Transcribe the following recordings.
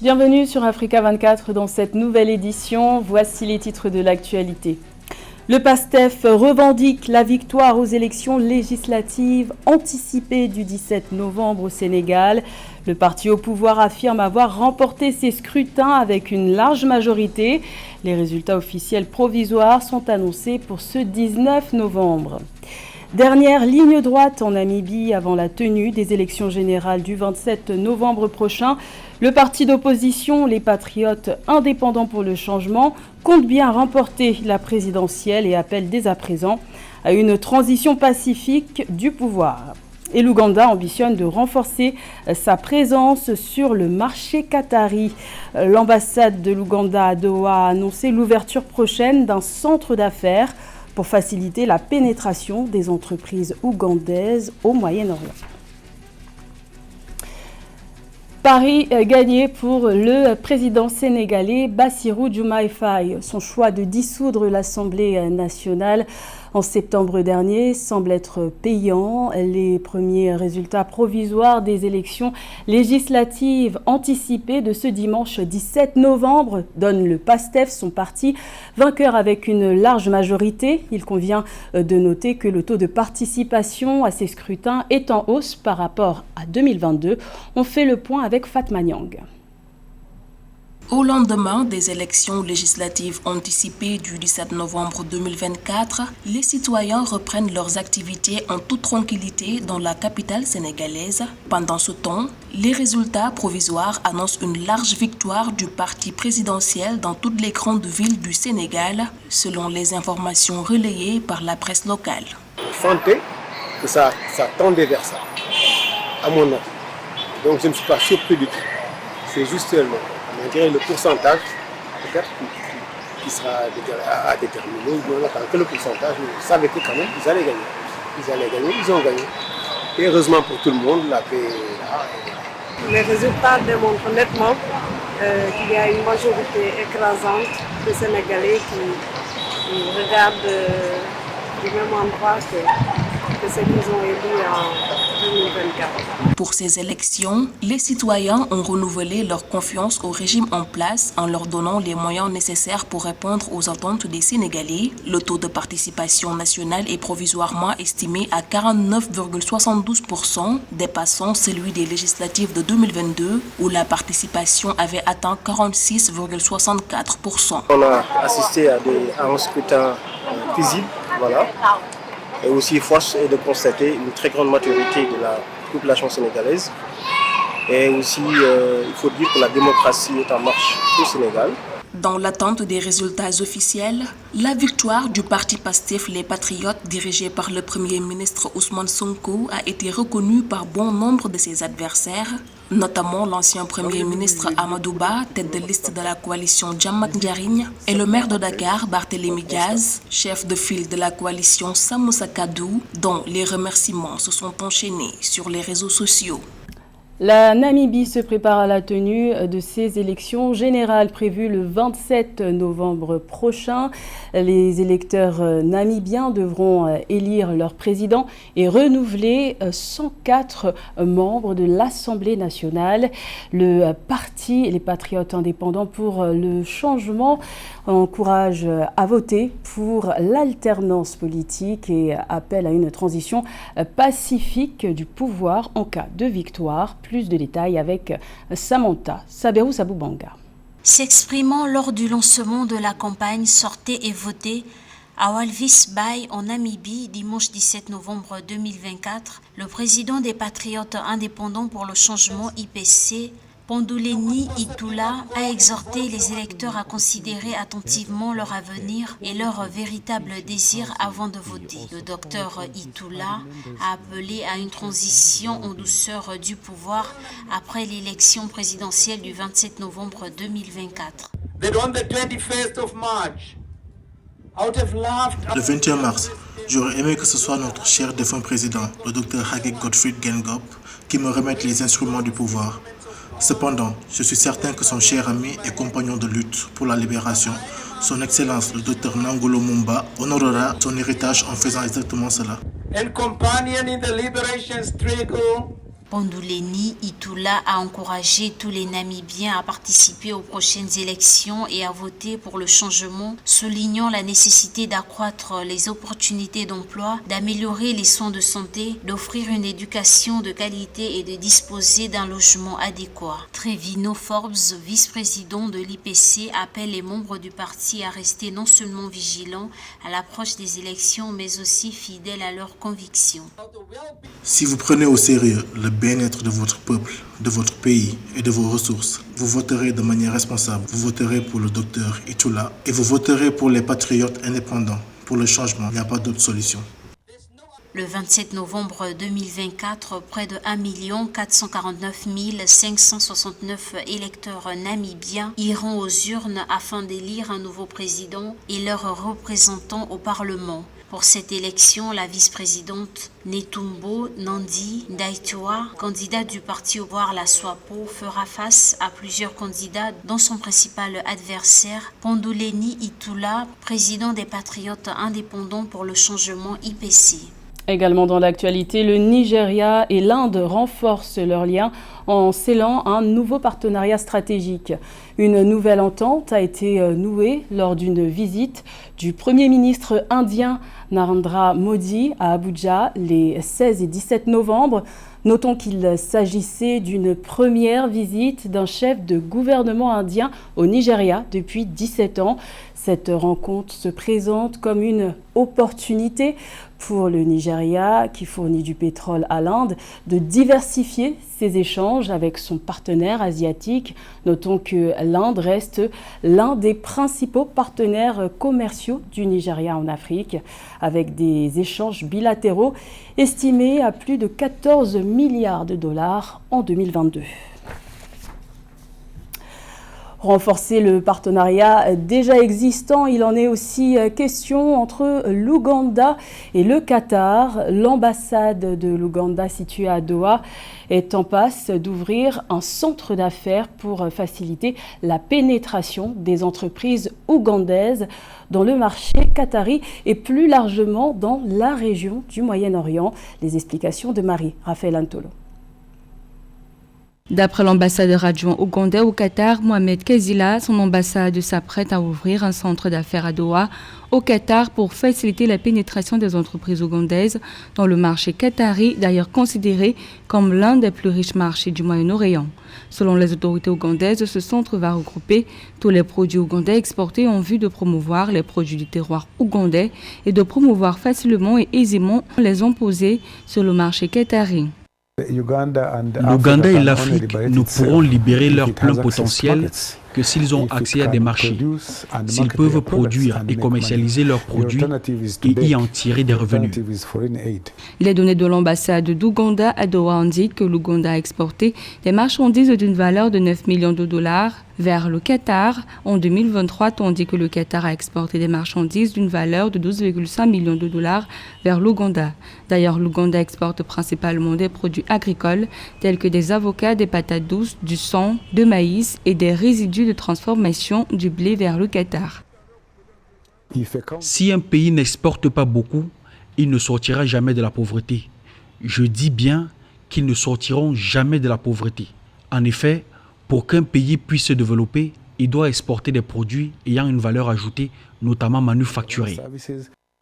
Bienvenue sur Africa 24 dans cette nouvelle édition. Voici les titres de l'actualité. Le PASTEF revendique la victoire aux élections législatives anticipées du 17 novembre au Sénégal. Le parti au pouvoir affirme avoir remporté ses scrutins avec une large majorité. Les résultats officiels provisoires sont annoncés pour ce 19 novembre. Dernière ligne droite en Namibie avant la tenue des élections générales du 27 novembre prochain. Le parti d'opposition, les Patriotes indépendants pour le changement, compte bien remporter la présidentielle et appelle dès à présent à une transition pacifique du pouvoir. Et l'Ouganda ambitionne de renforcer sa présence sur le marché qatari. L'ambassade de l'Ouganda à Doha a annoncé l'ouverture prochaine d'un centre d'affaires pour faciliter la pénétration des entreprises ougandaises au Moyen-Orient. Pari gagné pour le président sénégalais Bassirou Diomaye Faye. Son choix de dissoudre l'Assemblée nationale en septembre dernier semble être payant. Les premiers résultats provisoires des élections législatives anticipées de ce dimanche 17 novembre donnent le PASTEF, son parti, vainqueur avec une large majorité. Il convient de noter que le taux de participation à ces scrutins est en hausse par rapport à 2022. On fait le point avec Fatma Nyang. Au lendemain des élections législatives anticipées du 17 novembre 2024, les citoyens reprennent leurs activités en toute tranquillité dans la capitale sénégalaise. Pendant ce temps, les résultats provisoires annoncent une large victoire du parti présidentiel dans toutes les grandes villes du Sénégal, selon les informations relayées par la presse locale. Je sentais que ça tendait vers ça, à mon avis. Donc je ne suis pas surpris du tout. C'est juste seulement, on dirait, le pourcentage peut-être qui sera à déterminer. On attend que le pourcentage, mais vous savez que quand même, ils allaient gagner. Ils allaient gagner, ils ont gagné. Et heureusement pour tout le monde, la paix est là. Les résultats démontrent nettement qu'il y a une majorité écrasante de Sénégalais qui regardent du même endroit que ceux qu'ils ont élus en 2024. Pour ces élections, les citoyens ont renouvelé leur confiance au régime en place en leur donnant les moyens nécessaires pour répondre aux attentes des Sénégalais. Le taux de participation nationale est provisoirement estimé à 49,72%, dépassant celui des législatives de 2022 où la participation avait atteint 46,64%. On a assisté à un scrutin paisible, voilà. Et aussi, force est de constater une très grande maturité de la population sénégalaise. Et aussi, il faut dire que la démocratie est en marche au Sénégal. Dans l'attente des résultats officiels, la victoire du parti PASTEF Les Patriotes, dirigé par le Premier ministre Ousmane Sonko, a été reconnue par bon nombre de ses adversaires, notamment l'ancien Premier ministre Amadou Ba, tête de liste de la coalition Djamak Ndiarigne, et le maire de Dakar, Barthélémy Diaz, chef de file de la coalition Samoussa Kadou, dont les remerciements se sont enchaînés sur les réseaux sociaux. La Namibie se prépare à la tenue de ses élections générales prévues le 27 novembre prochain. Les électeurs namibiens devront élire leur président et renouveler 104 membres de l'Assemblée nationale. Le parti Les Patriotes indépendants pour le changement encourage à voter pour l'alternance politique et appelle à une transition pacifique du pouvoir en cas de victoire. Plus de détails avec Samantha Saberou Saboubanga. S'exprimant lors du lancement de la campagne Sortez et votez à Walvis Bay en Namibie dimanche 17 novembre 2024, le président des Patriotes indépendants pour le changement IPC, Panduleni Itula, a exhorté les électeurs à considérer attentivement leur avenir et leur véritable désir avant de voter. Le docteur Itula a appelé à une transition en douceur du pouvoir après l'élection présidentielle du 27 novembre 2024. Le 21 mars, j'aurais aimé que ce soit notre cher défunt président, le docteur Hage Gottfried Gengop, qui me remette les instruments du pouvoir. Cependant, je suis certain que son cher ami et compagnon de lutte pour la libération, son Excellence le Dr Nangolo Mumba, honorera son héritage en faisant exactement cela. Ponduleni Itula a encouragé tous les Namibiens à participer aux prochaines élections et à voter pour le changement, soulignant la nécessité d'accroître les opportunités d'emploi, d'améliorer les soins de santé, d'offrir une éducation de qualité et de disposer d'un logement adéquat. Trevino Forbes, vice-président de l'IPC, appelle les membres du parti à rester non seulement vigilants à l'approche des élections, mais aussi fidèles à leurs convictions. Si vous prenez au sérieux le bien-être de votre peuple, de votre pays et de vos ressources, vous voterez de manière responsable. Vous voterez pour le docteur Itula et vous voterez pour les patriotes indépendants. Pour le changement, il n'y a pas d'autre solution. Le 27 novembre 2024, près de 1 449 569 électeurs namibiens iront aux urnes afin d'élire un nouveau président et leurs représentants au Parlement. Pour cette élection, la vice-présidente Netumbo Nandi Ndaitwah, candidate du parti au pouvoir la SWAPO, fera face à plusieurs candidats, dont son principal adversaire, Ponduleni Itula, président des Patriotes indépendants pour le changement IPC. Également dans l'actualité, le Nigeria et l'Inde renforcent leurs liens en scellant un nouveau partenariat stratégique. Une nouvelle entente a été nouée lors d'une visite du Premier ministre indien Narendra Modi à Abuja les 16 et 17 novembre. Notons qu'il s'agissait d'une première visite d'un chef de gouvernement indien au Nigeria depuis 17 ans. Cette rencontre se présente comme une opportunité pour le Nigeria, qui fournit du pétrole à l'Inde, de diversifier ses échanges avec son partenaire asiatique. Notons que l'Inde reste l'un des principaux partenaires commerciaux du Nigeria en Afrique, avec des échanges bilatéraux estimés à plus de 14 milliards de dollars en 2022. Renforcer le partenariat déjà existant, il en est aussi question entre l'Ouganda et le Qatar. L'ambassade de l'Ouganda située à Doha est en passe d'ouvrir un centre d'affaires pour faciliter la pénétration des entreprises ougandaises dans le marché qatari et plus largement dans la région du Moyen-Orient. Les explications de Marie-Raphaël Antolo. D'après l'ambassadeur adjoint ougandais au Qatar, Mohamed Kezila, son ambassade s'apprête à ouvrir un centre d'affaires à Doha, au Qatar, pour faciliter la pénétration des entreprises ougandaises dans le marché qatari, d'ailleurs considéré comme l'un des plus riches marchés du Moyen-Orient. Selon les autorités ougandaises, ce centre va regrouper tous les produits ougandais exportés en vue de promouvoir les produits du terroir ougandais et de promouvoir facilement et aisément les imposer sur le marché qatari. L'Ouganda et l'Afrique ne pourront libérer leur plein potentiel que s'ils ont accès à des marchés, s'ils peuvent produire et commercialiser leurs produits et y en tirer des revenus. Les données de l'ambassade d'Ouganda à Doha indiquent que l'Ouganda a exporté des marchandises d'une valeur de 9 millions de dollars vers le Qatar en 2023, tandis que le Qatar a exporté des marchandises d'une valeur de 12,5 millions de dollars vers l'Ouganda. D'ailleurs, l'Ouganda exporte principalement des produits agricoles tels que des avocats, des patates douces, du sang, de maïs et des résidus de transformation du blé vers le Qatar. Si un pays n'exporte pas beaucoup, il ne sortira jamais de la pauvreté. Je dis bien qu'ils ne sortiront jamais de la pauvreté. En effet, pour qu'un pays puisse se développer, il doit exporter des produits ayant une valeur ajoutée, notamment manufacturée.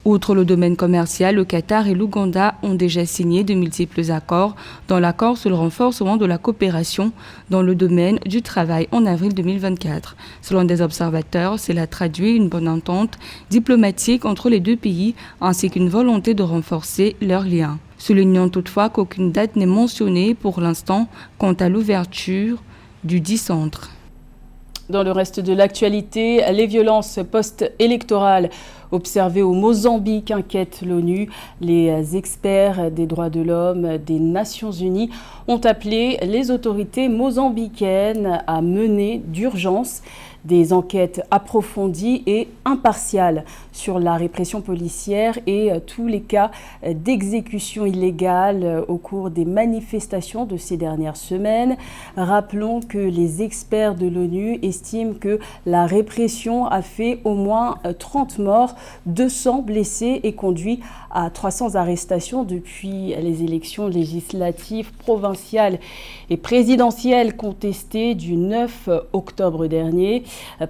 Outre le domaine commercial, le Qatar et l'Ouganda ont déjà signé de multiples accords, dont l'accord sur le renforcement de la coopération dans le domaine du travail en avril 2024. Selon des observateurs, cela traduit une bonne entente diplomatique entre les deux pays ainsi qu'une volonté de renforcer leurs liens. Soulignant toutefois qu'aucune date n'est mentionnée pour l'instant quant à l'ouverture du dit centre. Dans le reste de l'actualité, les violences post-électorales observées au Mozambique inquiètent l'ONU. Les experts des droits de l'homme des Nations Unies ont appelé les autorités mozambicaines à mener d'urgence des enquêtes approfondies et impartiales sur la répression policière et tous les cas d'exécution illégale au cours des manifestations de ces dernières semaines. Rappelons que les experts de l'ONU estiment que la répression a fait au moins 30 morts, 200 blessés et conduit à 300 arrestations depuis les élections législatives, provinciales et présidentielles contestées du 9 octobre dernier.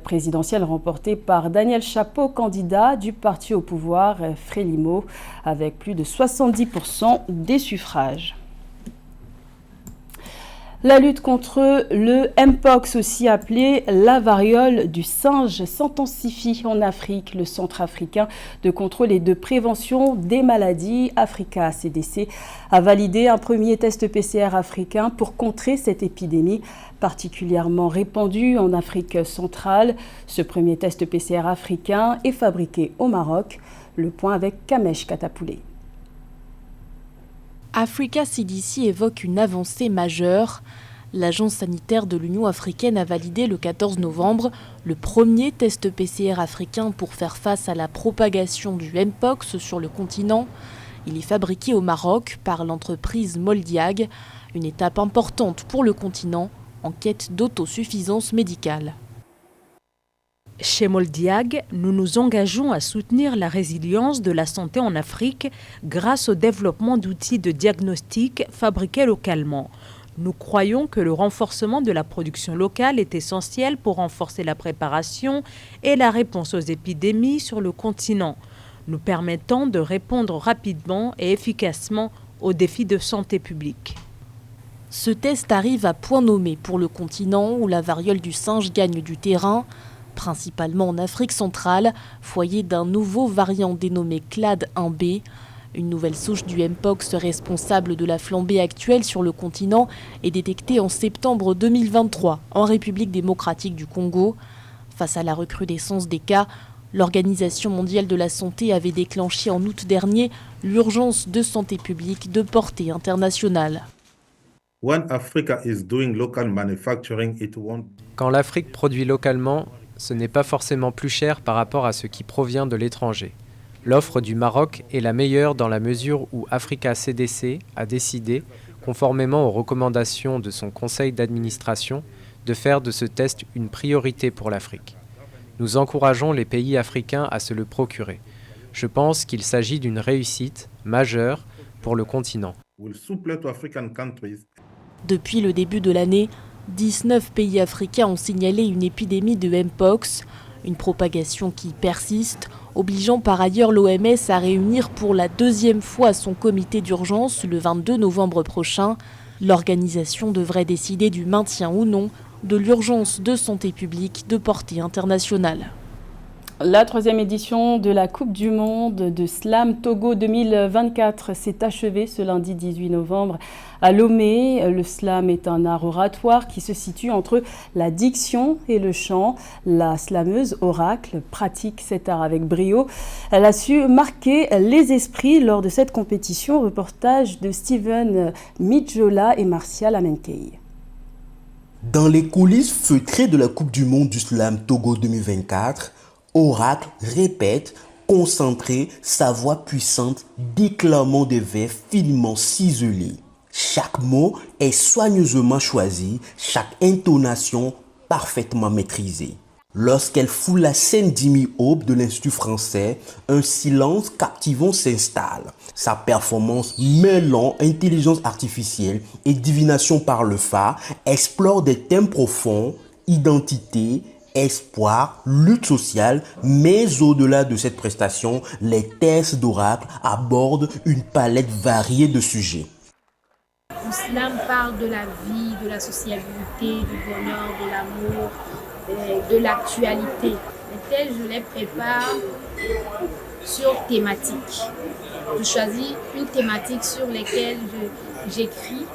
Présidentielle remportée par Daniel Chapo, candidat du parti au pouvoir Frélimo, avec plus de 70% des suffrages. La lutte contre le Mpox, aussi appelé la variole du singe, s'intensifie en Afrique. Le Centre africain de contrôle et de prévention des maladies, Africa CDC, a validé un premier test PCR africain pour contrer cette épidémie particulièrement répandue en Afrique centrale. Ce premier test PCR africain est fabriqué au Maroc. Le point avec Kamesh Katapoulé. Africa CDC évoque une avancée majeure. L'agence sanitaire de l'Union africaine a validé le 14 novembre le premier test PCR africain pour faire face à la propagation du Mpox sur le continent. Il est fabriqué au Maroc par l'entreprise Moldiag, une étape importante pour le continent en quête d'autosuffisance médicale. Chez Moldiag, nous nous engageons à soutenir la résilience de la santé en Afrique grâce au développement d'outils de diagnostic fabriqués localement. Nous croyons que le renforcement de la production locale est essentiel pour renforcer la préparation et la réponse aux épidémies sur le continent, nous permettant de répondre rapidement et efficacement aux défis de santé publique. Ce test arrive à point nommé pour le continent où la variole du singe gagne du terrain, principalement en Afrique centrale, foyer d'un nouveau variant dénommé Clade 1b. Une nouvelle souche du Mpox responsable de la flambée actuelle sur le continent est détectée en septembre 2023 en République démocratique du Congo. Face à la recrudescence des cas, l'Organisation mondiale de la santé avait déclenché en août dernier l'urgence de santé publique de portée internationale. Quand l'Afrique produit localement, ce n'est pas forcément plus cher par rapport à ce qui provient de l'étranger. L'offre du Maroc est la meilleure dans la mesure où Africa CDC a décidé, conformément aux recommandations de son conseil d'administration, de faire de ce test une priorité pour l'Afrique. Nous encourageons les pays africains à se le procurer. Je pense qu'il s'agit d'une réussite majeure pour le continent. Depuis le début de l'année, 19 pays africains ont signalé une épidémie de Mpox, une propagation qui persiste, obligeant par ailleurs l'OMS à réunir pour la deuxième fois son comité d'urgence le 22 novembre prochain. L'organisation devrait décider du maintien ou non de l'urgence de santé publique de portée internationale. La troisième édition de la Coupe du Monde de Slam Togo 2024 s'est achevée ce lundi 18 novembre à Lomé. Le slam est un art oratoire qui se situe entre la diction et le chant. La slameuse Oracle pratique cet art avec brio. Elle a su marquer les esprits lors de cette compétition. Reportage de Steven Midjola et Martial Amenkei. Dans les coulisses feutrées de la Coupe du Monde du Slam Togo 2024, Oracle répète, concentré, sa voix puissante, déclamant des vers finement ciselés. Chaque mot est soigneusement choisi, chaque intonation parfaitement maîtrisée. Lorsqu'elle foule la scène d'Imi-Aube de l'Institut français, un silence captivant s'installe. Sa performance mêlant intelligence artificielle et divination par le phare explore des thèmes profonds, identité, espoir, lutte sociale, mais au-delà de cette prestation, les textes d'Oracle abordent une palette variée de sujets. Le slam parle de la vie, de la sociabilité, du bonheur, de l'amour, de l'actualité. Les textes, je les prépare sur thématique. Je choisis une thématique sur laquelle j'écris.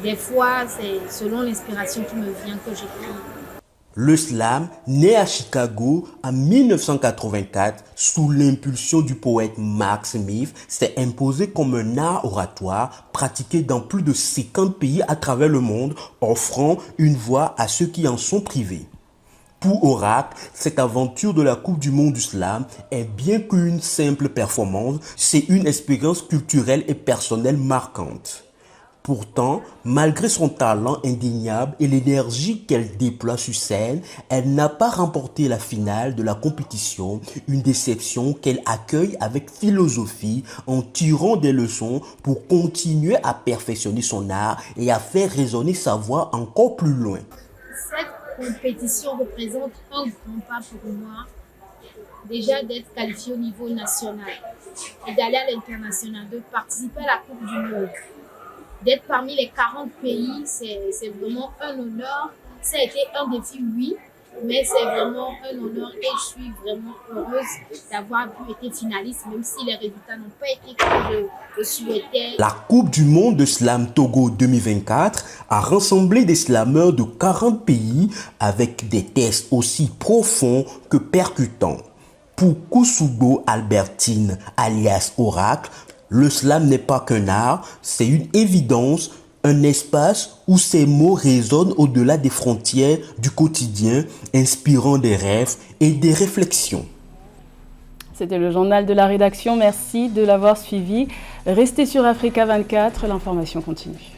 Des fois, c'est selon l'inspiration qui me vient que j'écris. Le slam, né à Chicago en 1984 sous l'impulsion du poète Mark Smith, s'est imposé comme un art oratoire pratiqué dans plus de 50 pays à travers le monde, offrant une voix à ceux qui en sont privés. Pour Oracle, cette aventure de la Coupe du Monde du Slam est bien qu'une simple performance, c'est une expérience culturelle et personnelle marquante. Pourtant, malgré son talent indéniable et l'énergie qu'elle déploie sur scène, elle n'a pas remporté la finale de la compétition, une déception qu'elle accueille avec philosophie en tirant des leçons pour continuer à perfectionner son art et à faire résonner sa voix encore plus loin. Cette compétition représente un grand pas pour moi, déjà d'être qualifié au niveau national et d'aller à l'international, de participer à la Coupe du Monde. D'être parmi les 40 pays, c'est vraiment un honneur. Ça a été un défi, oui, mais c'est vraiment un honneur et je suis vraiment heureuse d'avoir pu être finaliste, même si les résultats n'ont pas été comme je souhaitais. La Coupe du Monde de Slam Togo 2024 a rassemblé des slameurs de 40 pays avec des tests aussi profonds que percutants. Pour Kusugo Albertine, alias Oracle, le slam n'est pas qu'un art, c'est une évidence, un espace où ces mots résonnent au-delà des frontières du quotidien, inspirant des rêves et des réflexions. C'était le journal de la rédaction, merci de l'avoir suivi. Restez sur Africa 24, l'information continue.